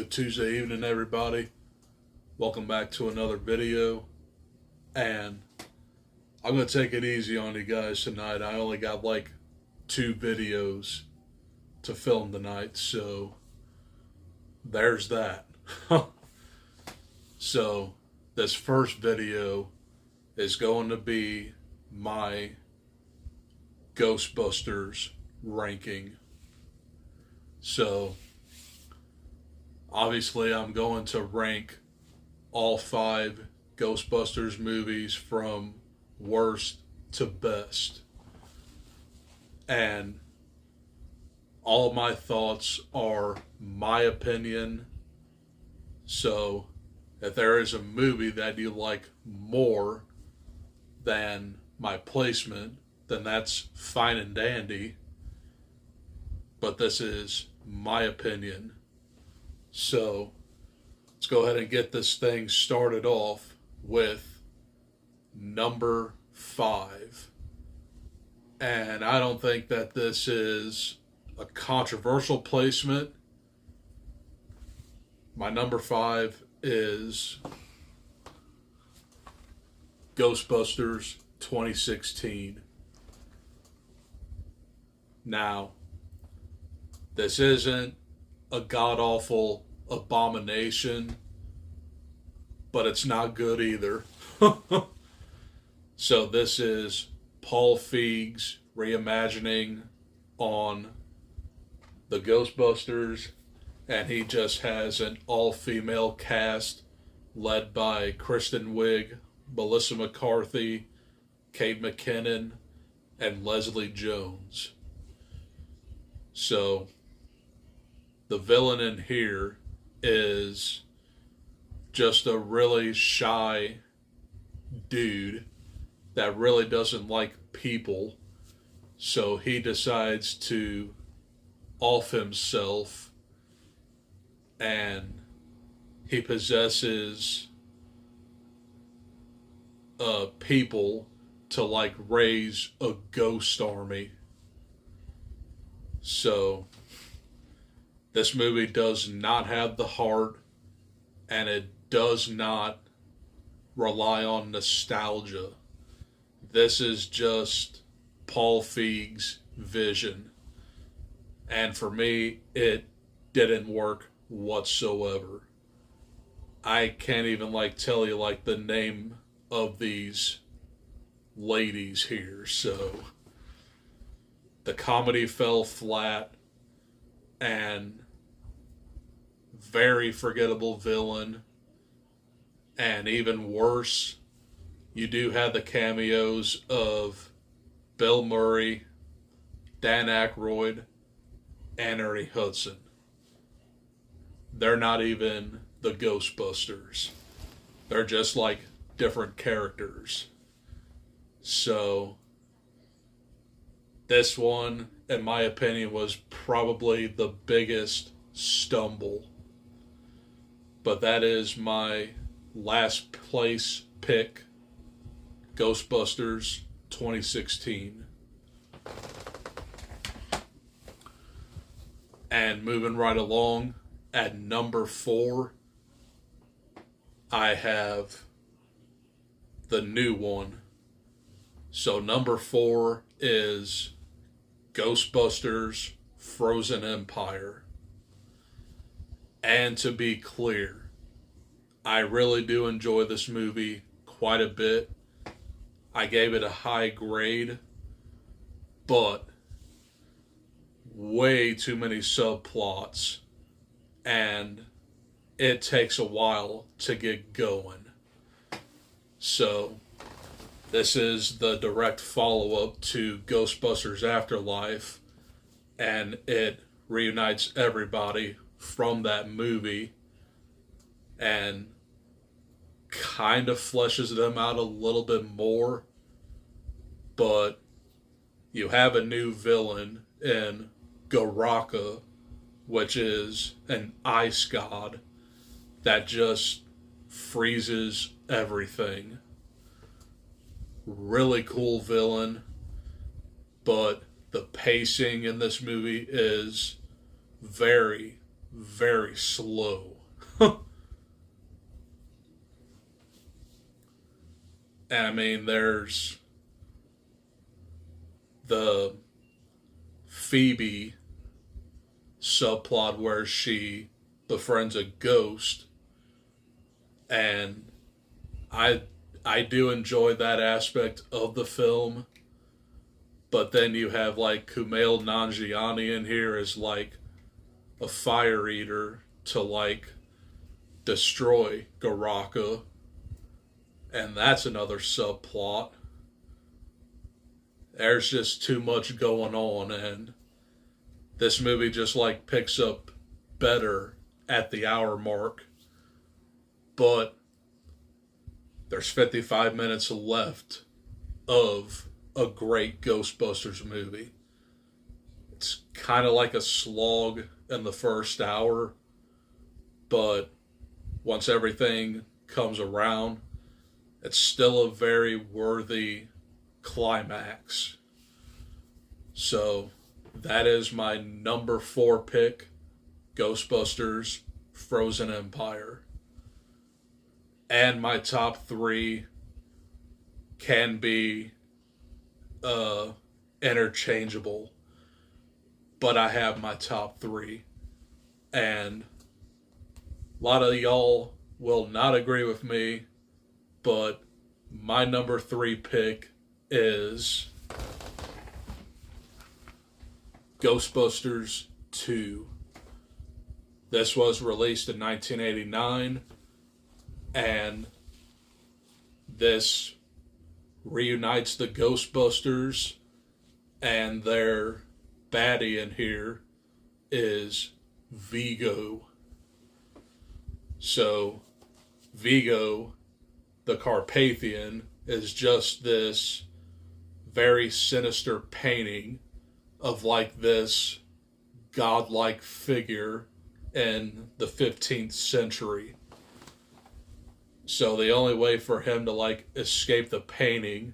Good Tuesday evening, everybody. Welcome back to another video. And I'm going to take it easy on you guys tonight. I only got like 2 videos to film tonight, so there's that. So, this first video is going to be my Ghostbusters ranking. So, obviously, I'm going to rank all 5 Ghostbusters movies from worst to best. And all my thoughts are my opinion. So, if there is a movie that you like more than my placement, then that's fine and dandy. But this is my opinion. So, let's go ahead and get this thing started off with number 5. And I don't think that this is a controversial placement. My number 5 is Ghostbusters 2016. Now, this isn't a god-awful abomination, but it's not good either. So this is Paul Feig's reimagining on the Ghostbusters, and he just has an all-female cast led by Kristen Wiig, Melissa McCarthy, Kate McKinnon, and Leslie Jones. So the villain in here is just a really shy dude that really doesn't like people. So he decides to off himself, and he possesses people to like raise a ghost army. So this movie does not have the heart, and it does not rely on nostalgia. This is just Paul Feig's vision. And for me, it didn't work whatsoever. I can't even tell you the name of these ladies here. So the comedy fell flat, and very forgettable villain. And even worse, you do have the cameos of Bill Murray, Dan Aykroyd, and Ernie Hudson. They're not even the Ghostbusters. They're just different characters. So this one, in my opinion, was probably the biggest stumble. But that is my last place pick, Ghostbusters 2016. And moving right along, at number 4, I have the new one. So number 4 is Ghostbusters Frozen Empire. And to be clear, I really do enjoy this movie quite a bit. I gave it a high grade, but way too many subplots, and it takes a while to get going. So this is the direct follow-up to Ghostbusters Afterlife, and it reunites everybody from that movie and kind of fleshes them out a little bit more. But you have a new villain in Garaka, which is an ice god that just freezes everything. Really cool villain, but the pacing in this movie is very, very slow. And I mean, there's the Phoebe subplot where she befriends a ghost, and I I do enjoy that aspect of the film. But then you have like Kumail Nanjiani in here as like a fire eater to like destroy Garaka, and that's another subplot. There's just too much going on, and this movie just like picks up better at the hour mark. But there's 55 minutes left of a great Ghostbusters movie. It's kind of like a slog in the first hour, but once everything comes around, it's still a very worthy climax. So that is my number 4 pick, Ghostbusters Frozen Empire. And my top 3 can be interchangeable, but I have my top 3. And a lot of y'all will not agree with me, but my number 3 pick is Ghostbusters 2. This was released in 1989, and this reunites the Ghostbusters, and their baddie in here is Vigo. So, Vigo, the Carpathian, is just this very sinister painting of like this godlike figure in the 15th century. So the only way for him to like escape the painting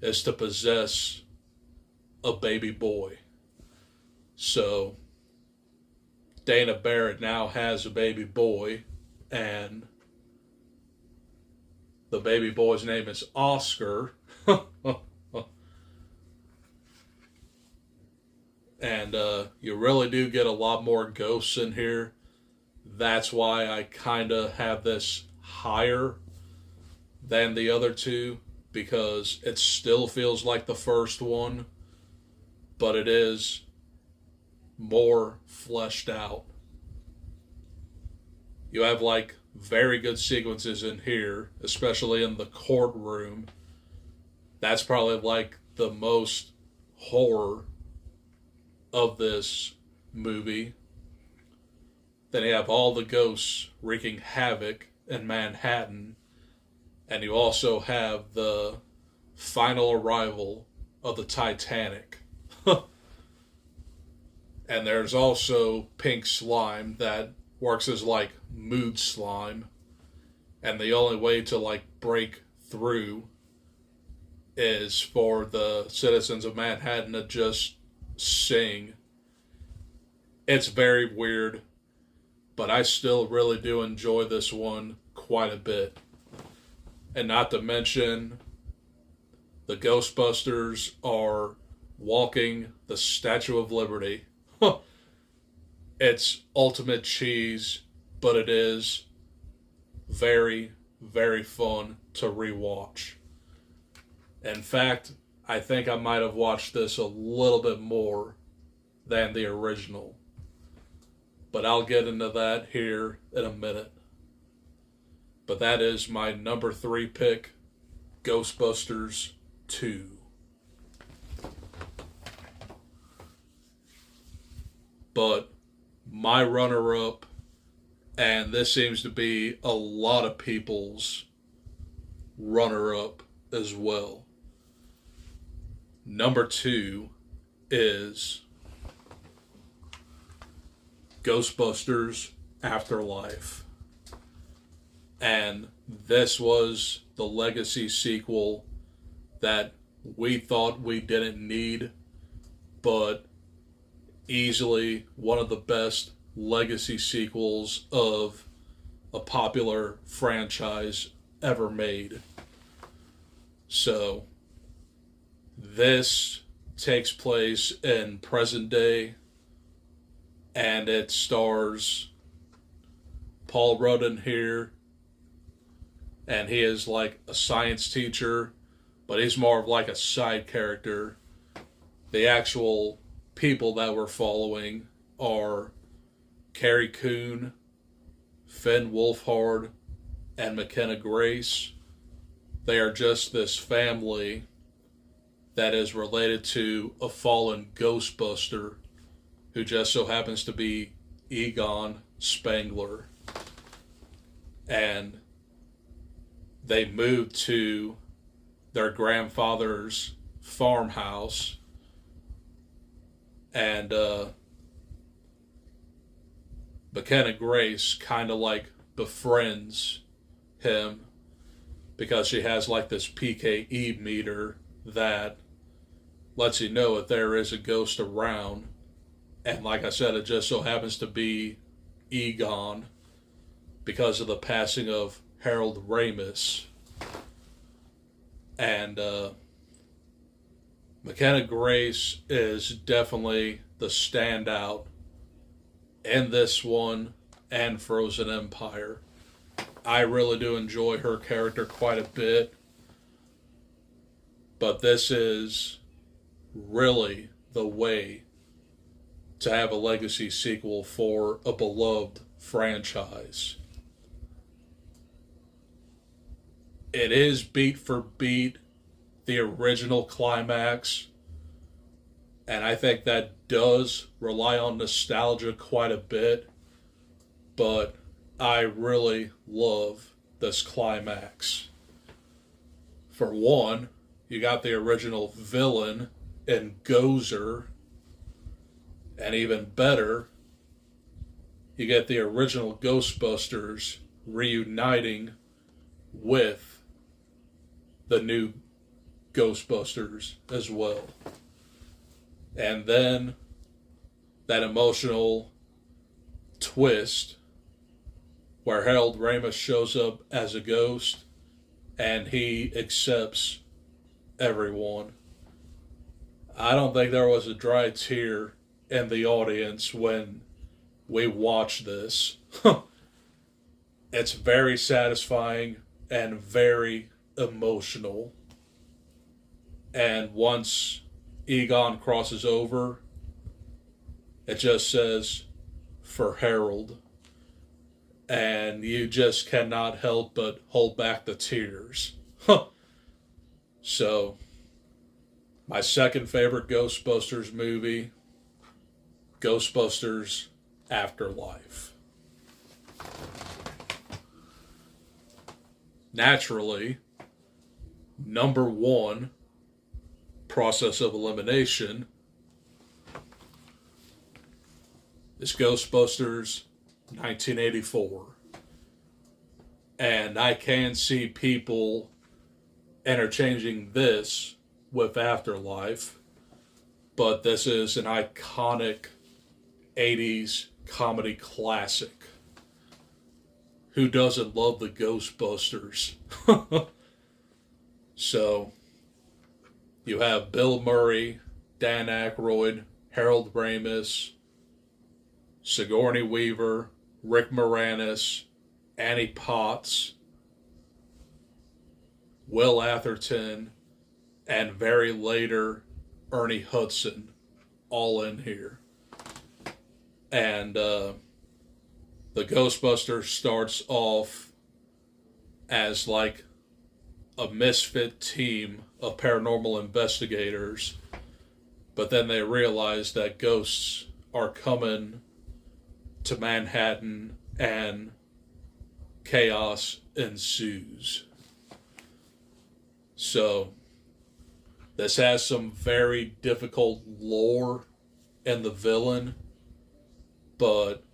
is to possess a baby boy. So Dana Barrett now has a baby boy, and the baby boy's name is Oscar. And you really do get a lot more ghosts in here. That's why I kind of have this higher than the other two, because it still feels like the first one, but it is more fleshed out. You have like very good sequences in here, especially in the courtroom. That's probably like the most horror of this movie. Then you have all the ghosts wreaking havoc in Manhattan, and you also have the final arrival of the Titanic. And there's also pink slime that works as like mood slime, and the only way to like break through is for the citizens of Manhattan to just sing. It's very weird, but I still really do enjoy this one quite a bit. And not to mention, the Ghostbusters are walking the Statue of Liberty. It's ultimate cheese, but it is very, very fun to rewatch. In fact, I think I might have watched this a little bit more than the original. But I'll get into that here in a minute. But that is my number 3 pick, Ghostbusters 2. But my runner-up, and this seems to be a lot of people's runner-up as well. Number 2 is Ghostbusters Afterlife. And this was the legacy sequel that we thought we didn't need, but easily one of the best legacy sequels of a popular franchise ever made. So, this takes place in present day, and it stars Paul Rudd here, and he is like a science teacher, but he's more of like a side character. The actual people that we're following are Carrie Coon, Finn Wolfhard, and McKenna Grace. They are just this family that is related to a fallen Ghostbuster who just so happens to be Egon Spangler. And they moved to their grandfather's farmhouse, and McKenna Grace kind of like befriends him because she has like this PKE meter that lets you know if there is a ghost around. And like I said, it just so happens to be Egon because of the passing of Harold Ramis. And McKenna Grace is definitely the standout in this one and Frozen Empire. I really do enjoy her character quite a bit. But this is really the way to have a legacy sequel for a beloved franchise. It is beat for beat the original climax, and I think that does rely on nostalgia quite a bit, but I really love this climax. For one, you got the original villain in Gozer, and even better, you get the original Ghostbusters reuniting with the new Ghostbusters as well. And then that emotional twist where Harold Ramis shows up as a ghost and he accepts everyone. I don't think there was a dry tear in the audience when we watched this. It's very satisfying and very emotional. And once Egon crosses over, it just says, "For Harold." And you just cannot help but hold back the tears. So, my second favorite Ghostbusters movie, Ghostbusters Afterlife. Naturally, number one, process of elimination, is Ghostbusters 1984. And I can see people interchanging this with Afterlife, but this is an iconic 80s comedy classic. Who doesn't love the Ghostbusters? So, you have Bill Murray, Dan Aykroyd, Harold Ramis, Sigourney Weaver, Rick Moranis, Annie Potts, Will Atherton, and very later Ernie Hudson, all in here. And the Ghostbusters starts off as like a misfit team of paranormal investigators, but then they realize that ghosts are coming to Manhattan and chaos ensues. So, this has some very difficult lore in the villain, but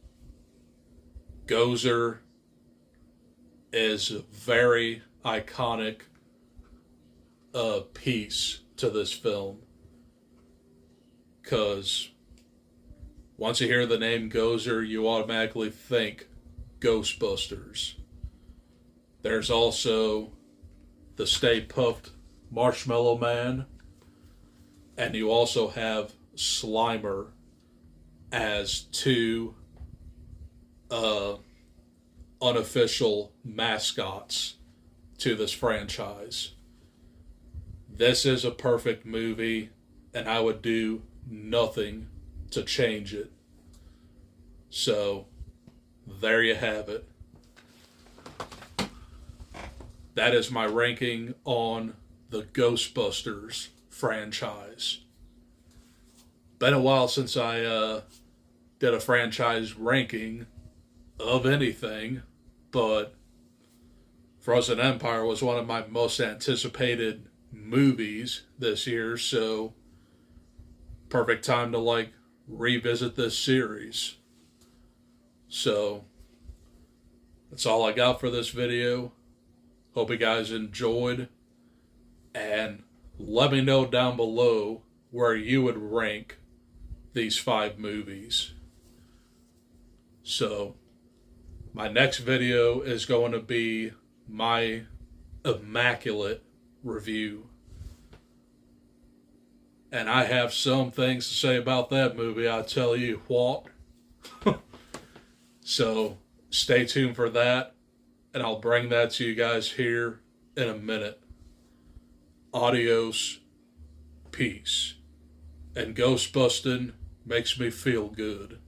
Gozer is a very iconic piece to this film. Because once you hear the name Gozer, you automatically think Ghostbusters. There's also the Stay Puft Marshmallow Man, and you also have Slimer as two unofficial mascots to this franchise. This is a perfect movie, and I would do nothing to change it. So, there you have it. That is my ranking on the Ghostbusters franchise. Been a while since I did a franchise ranking of anything, but Frozen Empire was one of my most anticipated movies this year, so perfect time to revisit this series. So that's all I got for this video. Hope you guys enjoyed, and let me know down below where you would rank these 5 movies. So my next video is going to be my immaculate review, and I have some things to say about that movie, I tell you what. So stay tuned for that, and I'll bring that to you guys here in a minute. Adios, peace, and Ghostbusting makes me feel good.